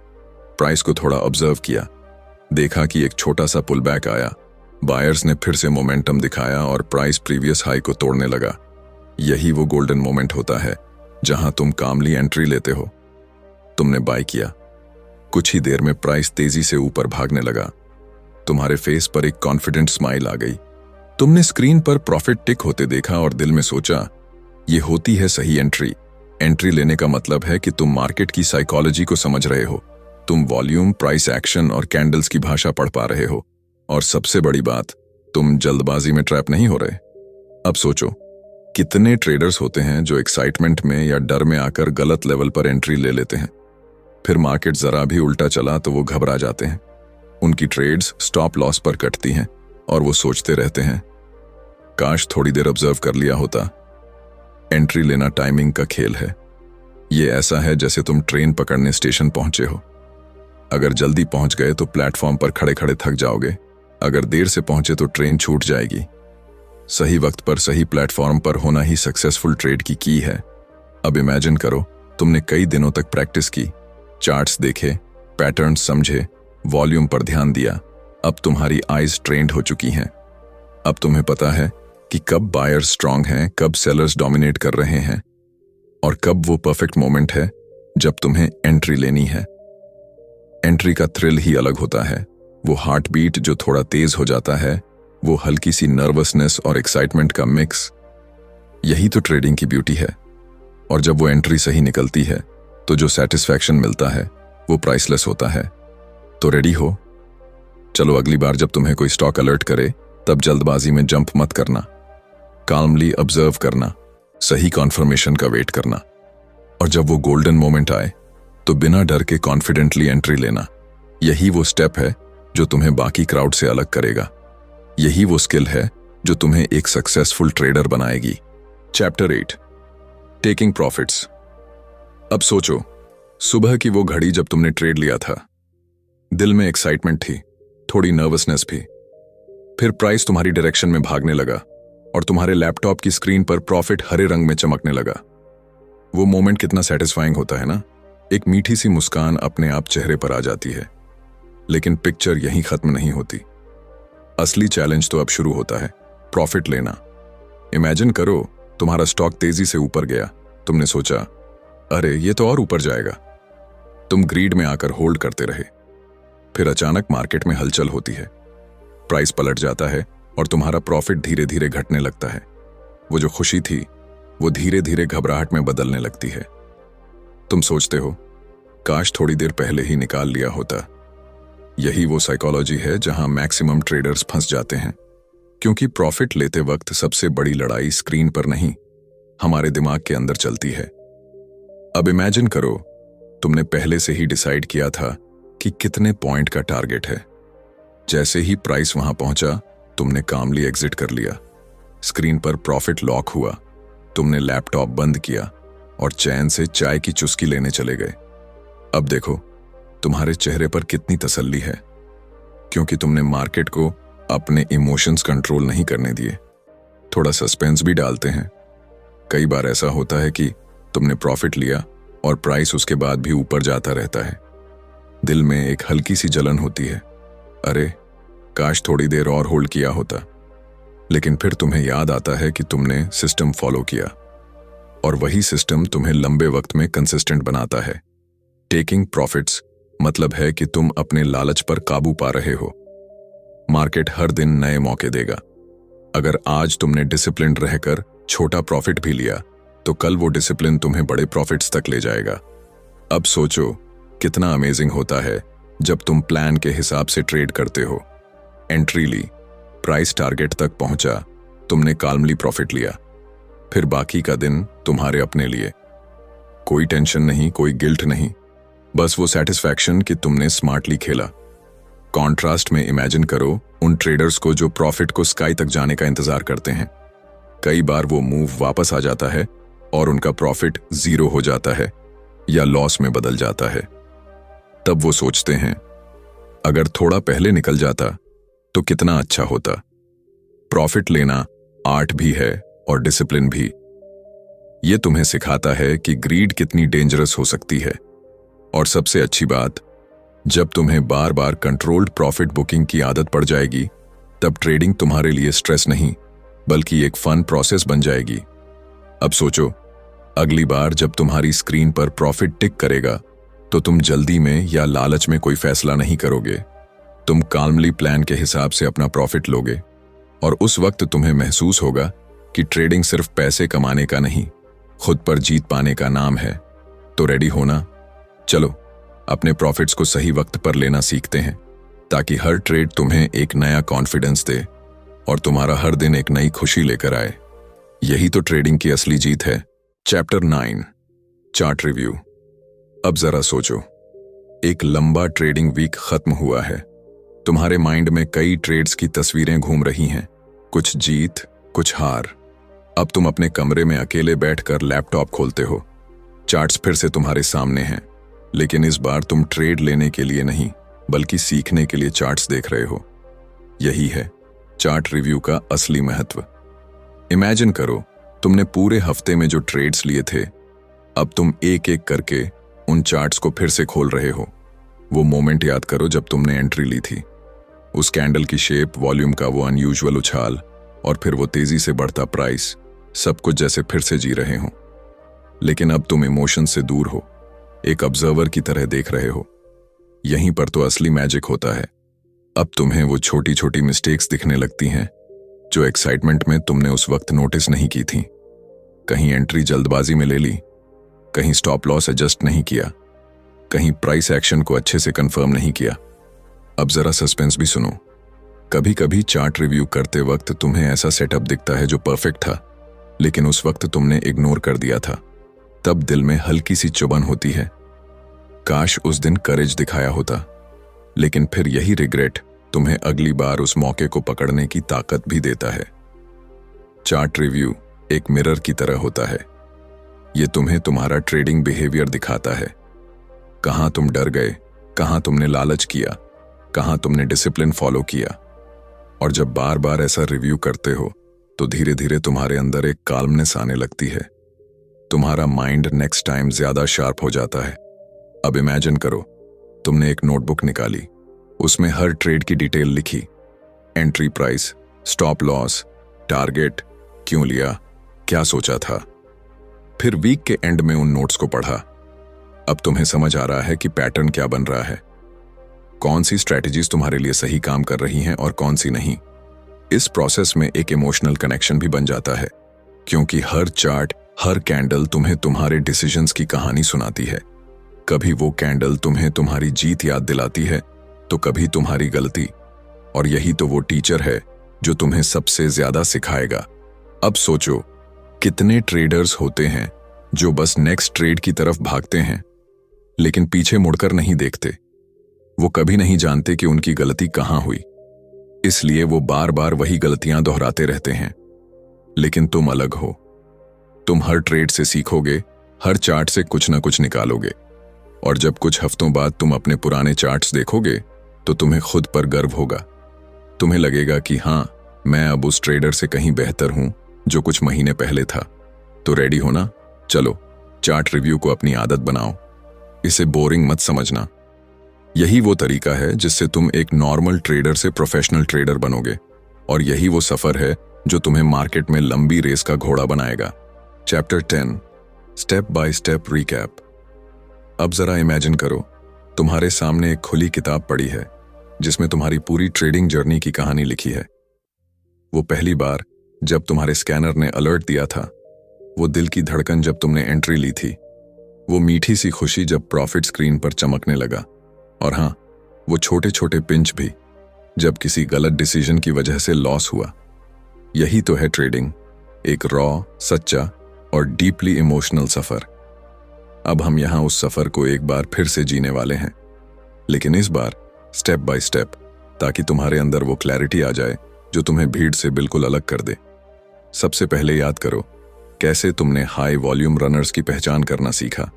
प्राइस को थोड़ा ऑब्जर्व किया, देखा कि एक छोटा सा पुल बैक आया, बायर्स ने फिर से मोमेंटम दिखाया और प्राइस प्रीवियस हाई को तोड़ने लगा। यही वो गोल्डन मोमेंट होता है जहां तुम कामली एंट्री लेते हो। तुमने बाय किया, कुछ ही देर में प्राइस तेजी से ऊपर भागने लगा। तुम्हारे फेस पर एक कॉन्फिडेंट स्माइल आ गई। तुमने स्क्रीन पर प्रॉफिट टिक होते देखा और दिल में सोचा, ये होती है सही एंट्री। एंट्री लेने का मतलब है कि तुम मार्केट की साइकोलॉजी को समझ रहे हो। तुम वॉल्यूम, प्राइस एक्शन और कैंडल्स की भाषा पढ़ पा रहे हो। और सबसे बड़ी बात, तुम जल्दबाजी में ट्रैप नहीं हो रहे। अब सोचो, कितने ट्रेडर्स होते हैं जो एक्साइटमेंट में या डर में आकर गलत लेवल पर एंट्री ले लेते हैं। फिर मार्केट जरा भी उल्टा चला तो वो घबरा जाते हैं। उनकी ट्रेड्स स्टॉप लॉस पर कटती हैं और वो सोचते रहते हैं, काश थोड़ी देर ऑब्जर्व कर लिया होता। एंट्री लेना टाइमिंग का खेल है। ये ऐसा है जैसे तुम ट्रेन पकड़ने स्टेशन पहुंचे हो। अगर जल्दी पहुंच गए तो प्लेटफॉर्म पर खड़े खड़े थक जाओगे। अगर देर से पहुंचे तो ट्रेन छूट जाएगी। सही वक्त पर सही प्लेटफॉर्म पर होना ही सक्सेसफुल ट्रेड की है। अब इमेजिन करो, तुमने कई दिनों तक प्रैक्टिस की, चार्ट्स देखे, पैटर्न्स समझे, वॉल्यूम पर ध्यान दिया। अब तुम्हारी आईज ट्रेंड हो चुकी हैं। अब तुम्हें पता है कि कब बायर्स स्ट्रांग हैं, कब सेलर्स डोमिनेट कर रहे हैं और कब वो परफेक्ट मोमेंट है जब तुम्हें एंट्री लेनी है। एंट्री का थ्रिल ही अलग होता है। वो हार्ट बीट जो थोड़ा तेज हो जाता है, वो हल्की सी नर्वसनेस और एक्साइटमेंट का मिक्स, यही तो ट्रेडिंग की ब्यूटी है। और जब वो एंट्री सही निकलती है तो जो सेटिस्फैक्शन मिलता है वो प्राइसलेस होता है। तो रेडी हो? चलो, अगली बार जब तुम्हें कोई स्टॉक अलर्ट करे तब जल्दबाजी में जंप मत करना। काल्मली ऑब्जर्व करना, सही कॉन्फर्मेशन का वेट करना, और जब वो गोल्डन मोमेंट आए तो बिना डर के कॉन्फिडेंटली एंट्री लेना। यही वो स्टेप है जो तुम्हें बाकी क्राउड से अलग करेगा। यही वो स्किल है जो तुम्हें एक सक्सेसफुल ट्रेडर बनाएगी। Chapter 8, taking profits. अब सोचो, सुबह की वो घड़ी जब तुमने ट्रेड लिया था। दिल में एक्साइटमेंट थी, थोड़ी नर्वसनेस भी। फिर प्राइस तुम्हारी डायरेक्शन में भागने लगा और तुम्हारे लैपटॉप की स्क्रीन पर प्रॉफिट हरे रंग में चमकने लगा। वो मोमेंट कितना सेटिस्फाइंग होता है ना। एक मीठी सी मुस्कान अपने आप चेहरे पर आ जाती है। लेकिन पिक्चर यहीं खत्म नहीं होती। असली चैलेंज तो अब शुरू होता है, प्रॉफिट लेना। इमेजिन करो, तुम्हारा स्टॉक तेजी से ऊपर गया। तुमने सोचा, अरे ये तो और ऊपर जाएगा। तुम ग्रीड में आकर होल्ड करते रहे। फिर अचानक मार्केट में हलचल होती है, प्राइस पलट जाता है और तुम्हारा प्रॉफिट धीरे धीरे घटने लगता है। वो जो खुशी थी वो धीरे धीरे घबराहट में बदलने लगती है। तुम सोचते हो, काश थोड़ी देर पहले ही निकाल लिया होता। यही वो साइकोलॉजी है जहां मैक्सिमम ट्रेडर्स फंस जाते हैं। क्योंकि प्रॉफिट लेते वक्त सबसे बड़ी लड़ाई स्क्रीन पर नहीं, हमारे दिमाग के अंदर चलती है। अब इमेजिन करो, तुमने पहले से ही डिसाइड किया था कि कितने पॉइंट का टारगेट है। जैसे ही प्राइस वहां पहुंचा, तुमने कामली एग्जिट कर लिया। स्क्रीन पर प्रॉफिट लॉक हुआ। तुमने लैपटॉप बंद किया और चैन से चाय की चुस्की लेने चले गए। अब देखो, तुम्हारे चेहरे पर कितनी तसल्ली है, क्योंकि तुमने मार्केट को अपने इमोशंस कंट्रोल नहीं करने दिए। थोड़ा सस्पेंस भी डालते हैं। कई बार ऐसा होता है कि तुमने प्रॉफिट लिया और प्राइस उसके बाद भी ऊपर जाता रहता है। दिल में एक हल्की सी जलन होती है, अरे काश थोड़ी देर और होल्ड किया होता। लेकिन फिर तुम्हें याद आता है कि तुमने सिस्टम फॉलो किया, और वही सिस्टम तुम्हें लंबे वक्त में कंसिस्टेंट बनाता है। टेकिंग प्रॉफिट्स मतलब है कि तुम अपने लालच पर काबू पा रहे हो। मार्केट हर दिन नए मौके देगा। अगर आज तुमने डिसिप्लिन रहकर छोटा प्रॉफिट भी लिया, तो कल वो डिसिप्लिन तुम्हें बड़े प्रॉफिट्स तक ले जाएगा। अब सोचो, कितना अमेजिंग होता है जब तुम प्लान के हिसाब से ट्रेड करते हो। एंट्री ली, प्राइस टारगेट तक पहुंचा, तुमने काल्मली प्रॉफिट लिया। फिर बाकी का दिन तुम्हारे अपने लिए। कोई टेंशन नहीं, कोई गिल्ट नहीं, बस वो सेटिस्फैक्शन कि तुमने स्मार्टली खेला। कॉन्ट्रास्ट में इमेजिन करो उन ट्रेडर्स को जो प्रॉफिट को स्काई तक जाने का इंतजार करते हैं। कई बार वो मूव वापस आ जाता है और उनका प्रॉफिट 0 हो जाता है या लॉस में बदल जाता है। तब वो सोचते हैं, अगर थोड़ा पहले निकल जाता तो कितना अच्छा होता। प्रॉफिट लेना आर्ट भी है और डिसिप्लिन भी। ये तुम्हें सिखाता है कि ग्रीड कितनी डेंजरस हो सकती है। और सबसे अच्छी बात, जब तुम्हें बार बार कंट्रोल्ड प्रॉफिट बुकिंग की आदत पड़ जाएगी, तब ट्रेडिंग तुम्हारे लिए स्ट्रेस नहीं बल्कि एक फन प्रोसेस बन जाएगी। अब सोचो, अगली बार जब तुम्हारी स्क्रीन पर प्रॉफिट टिक करेगा तो तुम जल्दी में या लालच में कोई फैसला नहीं करोगे। तुम काल्मली प्लान के हिसाब से अपना प्रॉफिट लोगे और उस वक्त तुम्हें महसूस होगा कि ट्रेडिंग सिर्फ पैसे कमाने का नहीं, खुद पर जीत पाने का नाम है। तो रेडी होना, चलो अपने प्रॉफिट्स को सही वक्त पर लेना सीखते हैं, ताकि हर ट्रेड तुम्हें एक नया कॉन्फिडेंस दे और तुम्हारा हर दिन एक नई खुशी लेकर आए। यही तो ट्रेडिंग की असली जीत है। Chapter 9, chart review. अब जरा सोचो, एक लंबा ट्रेडिंग वीक खत्म हुआ है। तुम्हारे माइंड में कई ट्रेड्स की तस्वीरें घूम रही हैं, कुछ जीत, कुछ हार। अब तुम अपने कमरे में अकेले बैठकर लैपटॉप खोलते हो। चार्ट्स फिर से तुम्हारे सामने हैं, लेकिन इस बार तुम ट्रेड लेने के लिए नहीं बल्कि सीखने के लिए चार्ट्स देख रहे हो। यही है चार्ट रिव्यू का असली महत्व। इमेजिन करो, तुमने पूरे हफ्ते में जो ट्रेड्स लिए थे, अब तुम एक एक करके उन चार्ट्स को फिर से खोल रहे हो। वो मोमेंट याद करो जब तुमने एंट्री ली थी। उस कैंडल की शेप, वॉल्यूम का वो अनयूजुअल उछाल और फिर वो तेजी से बढ़ता प्राइस, सब कुछ जैसे फिर से जी रहे हो। लेकिन अब तुम इमोशन से दूर हो, एक ऑब्जर्वर की तरह देख रहे हो। यहीं पर तो असली मैजिक होता है। अब तुम्हें वो छोटी छोटी मिस्टेक्स दिखने लगती हैं जो एक्साइटमेंट में तुमने उस वक्त नोटिस नहीं की थी। कहीं एंट्री जल्दबाजी में ले ली, कहीं स्टॉप लॉस एडजस्ट नहीं किया, कहीं प्राइस एक्शन को अच्छे से कंफर्म नहीं किया। अब जरा सस्पेंस भी सुनो। कभी कभी चार्ट रिव्यू करते वक्त तुम्हें ऐसा सेटअप दिखता है जो परफेक्ट था, लेकिन उस वक्त तुमने इग्नोर कर दिया था। तब दिल में हल्की सी चुभन होती है, काश उस दिन करेज दिखाया होता। लेकिन फिर यही रिग्रेट तुम्हें अगली बार उस मौके को पकड़ने की ताकत भी देता है। चार्ट रिव्यू एक मिरर की तरह होता है। ये तुम्हें तुम्हारा ट्रेडिंग बिहेवियर दिखाता है। कहां तुम डर गए, कहां तुमने लालच किया, कहां तुमने डिसिप्लिन फॉलो किया। और जब बार बार ऐसा रिव्यू करते हो तो धीरे धीरे तुम्हारे अंदर एक काल्मनेस आने लगती है। तुम्हारा माइंड नेक्स्ट टाइम ज्यादा शार्प हो जाता है। अब इमेजिन करो, तुमने एक नोटबुक निकाली, उसमें हर ट्रेड की डिटेल लिखी, entry price, stop loss, target, क्यों लिया, क्या सोचा था। फिर वीक के एंड में उन नोट्स को पढ़ा। अब तुम्हें समझ आ रहा है कि पैटर्न क्या बन रहा है, कौन सी स्ट्रैटेजीज तुम्हारे लिए सही काम कर रही हैं और कौन सी नहीं। इस प्रोसेस में एक इमोशनल कनेक्शन भी बन जाता है, क्योंकि हर चार्ट, हर कैंडल तुम्हें तुम्हारे डिसीजंस की कहानी सुनाती है। कभी वो कैंडल तुम्हें तुम्हारी जीत याद दिलाती है तो कभी तुम्हारी गलती। और यही तो वो टीचर है जो तुम्हें सबसे ज्यादा सिखाएगा। अब सोचो, कितने ट्रेडर्स होते हैं जो बस नेक्स्ट ट्रेड की तरफ भागते हैं लेकिन पीछे मुड़कर नहीं देखते। वो कभी नहीं जानते कि उनकी गलती कहां हुई, इसलिए वो बार बार वही गलतियां दोहराते रहते हैं। लेकिन तुम अलग हो। तुम हर ट्रेड से सीखोगे, हर चार्ट से कुछ ना कुछ निकालोगे। और जब कुछ हफ्तों बाद तुम अपने पुराने चार्ट्स देखोगे तो तुम्हें खुद पर गर्व होगा। तुम्हें लगेगा कि हाँ, मैं अब उस ट्रेडर से कहीं बेहतर हूं जो कुछ महीने पहले था। तो रेडी हो ना? चलो चार्ट रिव्यू को अपनी आदत बनाओ। इसे बोरिंग मत समझना। यही वो तरीका है जिससे तुम एक नॉर्मल ट्रेडर से प्रोफेशनल ट्रेडर बनोगे। और यही वो सफर है जो तुम्हें मार्केट में लंबी रेस का घोड़ा बनाएगा। Chapter 10, step by step recap. अब जरा इमेजिन करो, तुम्हारे सामने एक खुली किताब पड़ी है जिसमें तुम्हारी पूरी ट्रेडिंग जर्नी की कहानी लिखी है। वो पहली बार जब तुम्हारे स्कैनर ने अलर्ट दिया था, वो दिल की धड़कन जब तुमने एंट्री ली थी, वो मीठी सी खुशी जब प्रॉफिट स्क्रीन पर चमकने लगा, और हाँ, वो छोटे छोटे पिंच भी जब किसी गलत डिसीजन की वजह से लॉस हुआ। यही तो है ट्रेडिंग, एक रॉ, सच्चा और डीपली इमोशनल सफर। अब हम यहां उस सफर को एक बार फिर से जीने वाले हैं, लेकिन इस बार स्टेप बाय स्टेप, ताकि तुम्हारे अंदर वो क्लैरिटी आ जाए जो तुम्हें भीड़ से बिल्कुल अलग कर दे। सबसे पहले याद करो कैसे तुमने हाई वॉल्यूम रनर्स की पहचान करना सीखा।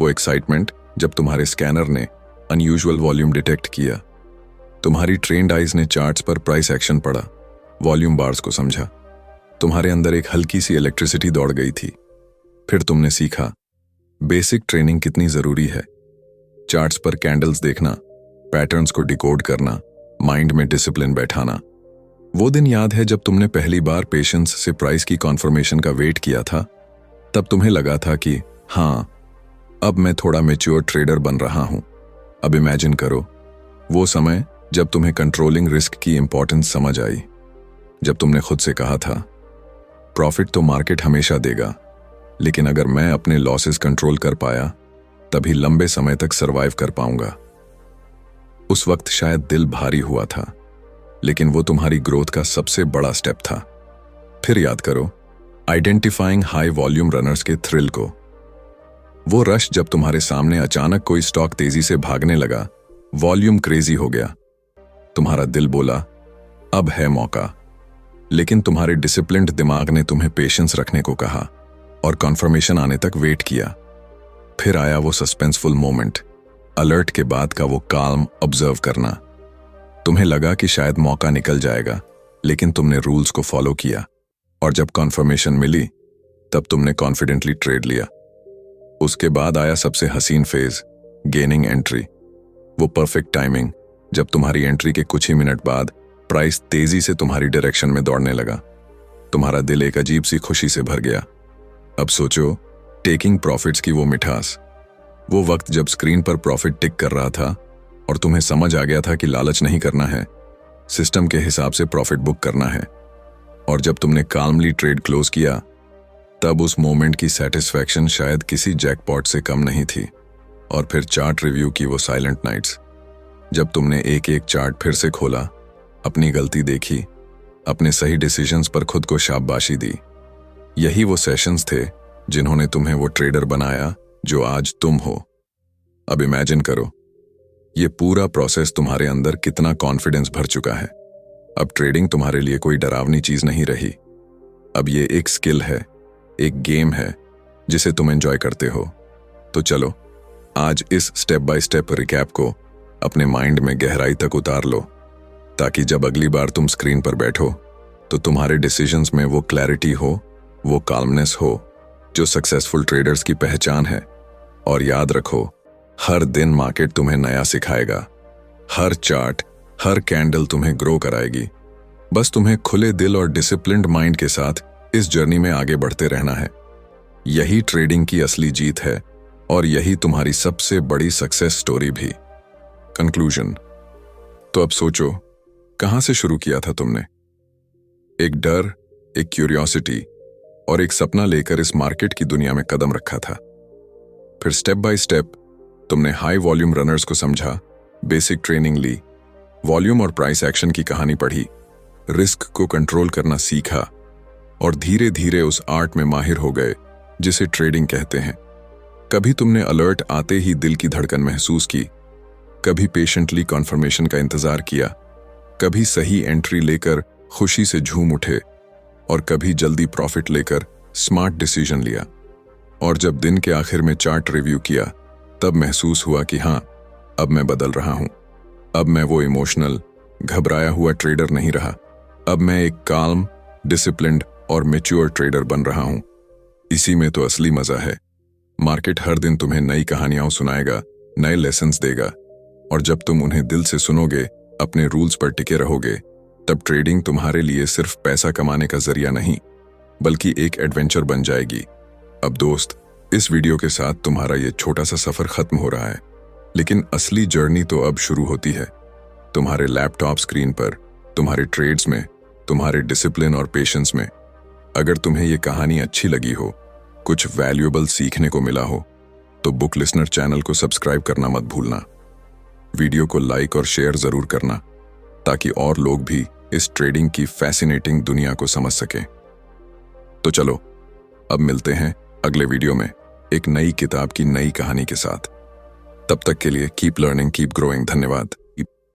वो एक्साइटमेंट जब तुम्हारे स्कैनर ने अनयूजुअल वॉल्यूम डिटेक्ट किया, तुम्हारी ट्रेन्ड आइज ने चार्ट्स पर प्राइस एक्शन पढ़ा, वॉल्यूम बार्स को समझा, तुम्हारे अंदर एक हल्की सी इलेक्ट्रिसिटी दौड़ गई थी। फिर तुमने सीखा बेसिक ट्रेनिंग कितनी जरूरी है। चार्ट्स पर कैंडल्स देखना, पैटर्न्स को डिकोड करना, माइंड में डिसिप्लिन बैठाना। वो दिन याद है जब तुमने पहली बार पेशेंस से प्राइस की कॉन्फर्मेशन का वेट किया था। तब तुम्हें लगा था कि हाँ, अब मैं थोड़ा मैच्योर ट्रेडर बन रहा हूं। अब इमेजिन करो वो समय जब तुम्हें कंट्रोलिंग रिस्क की इंपॉर्टेंस समझ आई। जब तुमने खुद से कहा था प्रॉफिट तो मार्केट हमेशा देगा, लेकिन अगर मैं अपने लॉसेस कंट्रोल कर पाया तभी लंबे समय तक सरवाइव कर पाऊंगा। उस वक्त शायद दिल भारी हुआ था, लेकिन वो तुम्हारी ग्रोथ का सबसे बड़ा स्टेप था। फिर याद करो आइडेंटिफाइंग हाई वॉल्यूम रनर्स के थ्रिल को। वो रश जब तुम्हारे सामने अचानक कोई स्टॉक तेजी से भागने लगा, वॉल्यूम क्रेजी हो गया। तुम्हारा दिल बोला अब है मौका, लेकिन तुम्हारे डिसिप्लिन्ड दिमाग ने तुम्हें पेशेंस रखने को कहा और कॉन्फर्मेशन आने तक वेट किया। फिर आया वो सस्पेंसफुल मोमेंट, अलर्ट के बाद का वो काल्म ऑब्जर्व करना। तुम्हें लगा कि शायद मौका निकल जाएगा, लेकिन तुमने रूल्स को फॉलो किया और जब कॉन्फर्मेशन मिली तब तुमने कॉन्फिडेंटली ट्रेड लिया। उसके बाद आया सबसे हसीन फेज, गेनिंग एंट्री। वो परफेक्ट टाइमिंग जब तुम्हारी एंट्री के कुछ ही मिनट बाद प्राइस तेजी से तुम्हारी डायरेक्शन में दौड़ने लगा। तुम्हारा दिल एक अजीब सी खुशी से भर गया। अब सोचो टेकिंग प्रॉफिट्स की वो मिठास, वो वक्त जब स्क्रीन पर प्रॉफिट टिक कर रहा था और तुम्हें समझ आ गया था कि लालच नहीं करना है, सिस्टम के हिसाब से प्रॉफिट बुक करना है। और जब तुमने काल्मली ट्रेड क्लोज किया तब उस मोमेंट की सेटिस्फैक्शन शायद किसी जैकपॉट से कम नहीं थी। और फिर चार्ट रिव्यू की वो साइलेंट नाइट्स, जब तुमने एक एक चार्ट फिर से खोला, अपनी गलती देखी, अपने सही डिसीजंस पर खुद को शाबाशी दी। यही वो सेशंस थे जिन्होंने तुम्हें वो ट्रेडर बनाया जो आज तुम हो। अब इमेजिन करो ये पूरा प्रोसेस तुम्हारे अंदर कितना कॉन्फिडेंस भर चुका है। अब ट्रेडिंग तुम्हारे लिए कोई डरावनी चीज नहीं रही। अब ये एक स्किल है, एक गेम है जिसे तुम एंजॉय करते हो। तो चलो आज इस स्टेप बाय स्टेप रिकैप को अपने माइंड में गहराई तक उतार लो, ताकि जब अगली बार तुम स्क्रीन पर बैठो तो तुम्हारे डिसीजंस में वो क्लैरिटी हो, वो काल्मनेस हो जो सक्सेसफुल ट्रेडर्स की पहचान है। और याद रखो हर दिन मार्केट तुम्हें नया सिखाएगा, हर चार्ट, हर कैंडल तुम्हें ग्रो कराएगी। बस तुम्हें खुले दिल और डिसिप्लिन्ड माइंड के साथ इस जर्नी में आगे बढ़ते रहना है। यही ट्रेडिंग की असली जीत है और यही तुम्हारी सबसे बड़ी सक्सेस स्टोरी भी। कंक्लूजन, तो अब सोचो कहां से शुरू किया था तुमने? एक डर, एक क्यूरियोसिटी और एक सपना लेकर इस मार्केट की दुनिया में कदम रखा था। फिर स्टेप बाय स्टेप तुमने हाई वॉल्यूम रनर्स को समझा, बेसिक ट्रेनिंग ली, वॉल्यूम और प्राइस एक्शन की कहानी पढ़ी, रिस्क को कंट्रोल करना सीखा और धीरे धीरे उस आर्ट में माहिर हो गए जिसे ट्रेडिंग कहते हैं। कभी तुमने अलर्ट आते ही दिल की धड़कन महसूस की, कभी पेशेंटली कॉन्फर्मेशन का इंतजार किया, कभी सही एंट्री लेकर खुशी से झूम उठे और कभी जल्दी प्रॉफिट लेकर स्मार्ट डिसीजन लिया। और जब दिन के आखिर में चार्ट रिव्यू किया तब महसूस हुआ कि हाँ, अब मैं बदल रहा हूं। अब मैं वो इमोशनल, घबराया हुआ ट्रेडर नहीं रहा। अब मैं एक काल्म, डिसिप्लिन्ड और मैच्योर ट्रेडर बन रहा हूं। इसी में तो असली मजा है। मार्केट हर दिन तुम्हें नई कहानियां सुनाएगा, नए लेसन्स देगा और जब तुम उन्हें दिल से सुनोगे, अपने रूल्स पर टिके रहोगे, तब ट्रेडिंग तुम्हारे लिए सिर्फ पैसा कमाने का जरिया नहीं बल्कि एक एडवेंचर बन जाएगी। अब दोस्त, इस वीडियो के साथ तुम्हारा ये छोटा सा सफर खत्म हो रहा है, लेकिन असली जर्नी तो अब शुरू होती है। तुम्हारे लैपटॉप स्क्रीन पर, तुम्हारे ट्रेड्स में, तुम्हारे डिसिप्लिन और पेशेंस में। अगर तुम्हें ये कहानी अच्छी लगी हो, कुछ वैल्यूएबल सीखने को मिला हो, तो बुक लिसनर चैनल को सब्सक्राइब करना मत भूलना। वीडियो को लाइक और शेयर जरूर करना ताकि और लोग भी इस ट्रेडिंग की फैसिनेटिंग दुनिया को समझ सकें। तो चलो अब मिलते हैं अगले वीडियो में एक नई किताब की नई कहानी के साथ। तब तक के लिए कीप लर्निंग, कीप ग्रोइंग। धन्यवाद।